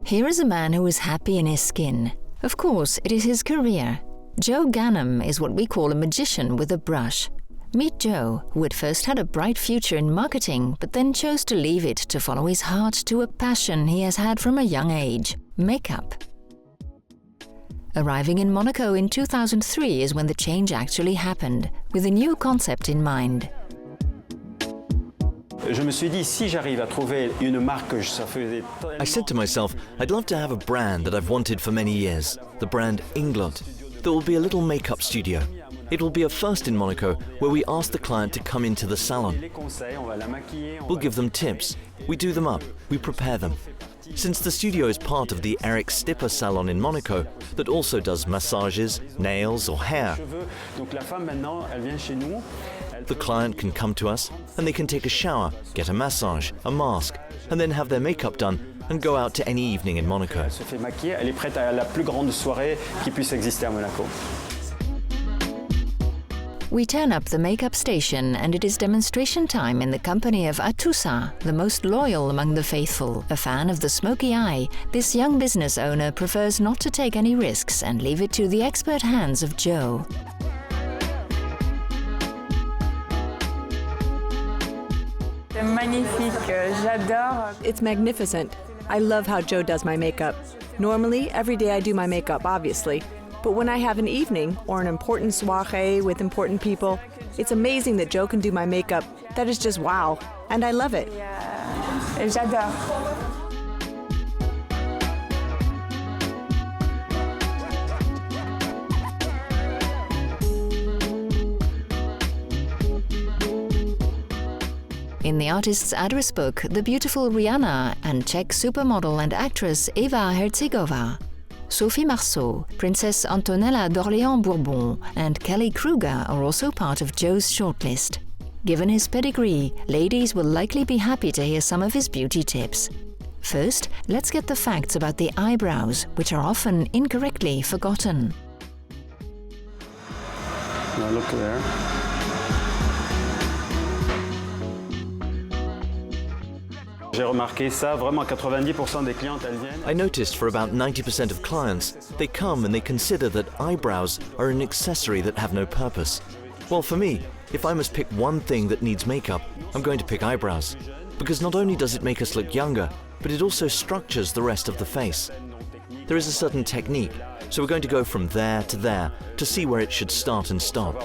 Here is a man who is happy in his skin. Of course, it is his career. Joe Ghannam is what we call a magician with a brush. Meet Joe, who at first had a bright future in marketing, but then chose to leave it to follow his heart to a passion he has had from a young age: makeup. Arriving in Monaco in 2003 is when the change actually happened, with a new concept in mind. I said to myself, I'd love to have a brand that I've wanted for many years, the brand Inglot. There will be a little makeup studio. It will be a first in Monaco where we ask the client to come into the salon. We'll give them tips. We do them up. We prepare them. Since the studio is part of the Stipa Salon in Monaco that also does massages, nails or hair, the client can come to us and they can take a shower, get a massage, a mask, and then have their makeup done and go out to any evening in Monaco. We turn up the makeup station and it is demonstration time in the company of Atoessa, the most loyal among the faithful. A fan of the smoky eye, this young business owner prefers not to take any risks and leave it to the expert hands of Joe. It's magnificent. I love how Joe does my makeup. Normally, every day I do my makeup, obviously. But when I have an evening or an important soirée with important people, it's amazing that Joe can do my makeup. That is just wow. And I love it. J'adore. In the artist's address book, the beautiful Rihanna and Czech supermodel and actress Eva Herzegová, Sophie Marceau, Princess Antonella d'Orléans-Bourbon and Kelly Kruger are also part of Joe's shortlist. Given his pedigree, ladies will likely be happy to hear some of his beauty tips. First, let's get the facts about the eyebrows, which are often incorrectly forgotten. Now look there. I noticed for about 90% of clients, they come and they consider that eyebrows are an accessory that have no purpose. Well, for me, if I must pick one thing that needs makeup, I'm going to pick eyebrows. Because not only does it make us look younger, but it also structures the rest of the face. There is a certain technique, so we're going to go from there to see where it should start and stop.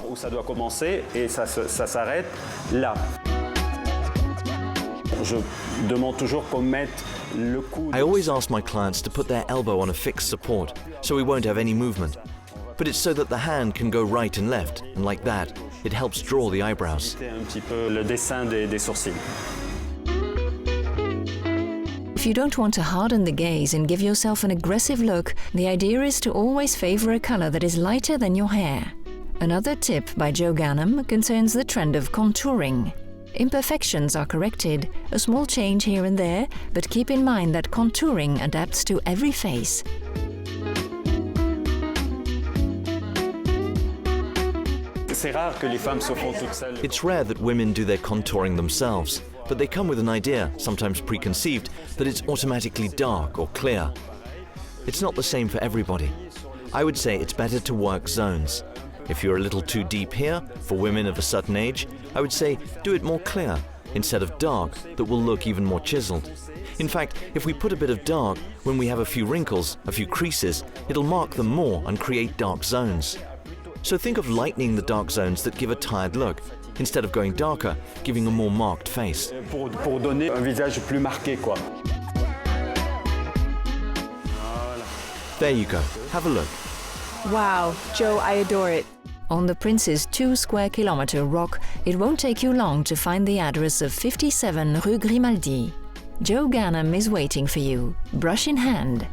I always ask my clients to put their elbow on a fixed support, so we won't have any movement. But it's so that the hand can go right and left, and like that, it helps draw the eyebrows. If you don't want to harden the gaze and give yourself an aggressive look, the idea is to always favor a color that is lighter than your hair. Another tip by Joe Ghannam concerns the trend of contouring. Imperfections are corrected, a small change here and there, but keep in mind that contouring adapts to every face. It's rare that women do their contouring themselves, but they come with an idea, sometimes preconceived, that it's automatically dark or clear. It's not the same for everybody. I would say it's better to work zones. If you're a little too deep here, for women of a certain age, I would say do it more clear, instead of dark, that will look even more chiseled. In fact, if we put a bit of dark, when we have a few wrinkles, a few creases, it'll mark them more and create dark zones. So think of lightening the dark zones that give a tired look, instead of going darker, giving a more marked face. Pour donner un visage plus marqué, quoi. There you go. Have a look. Wow, Joe, I adore it. On the Prince's 2 square kilometer rock, it won't take you long to find the address of 57 Rue Grimaldi. Joe Ghannam is waiting for you, brush in hand.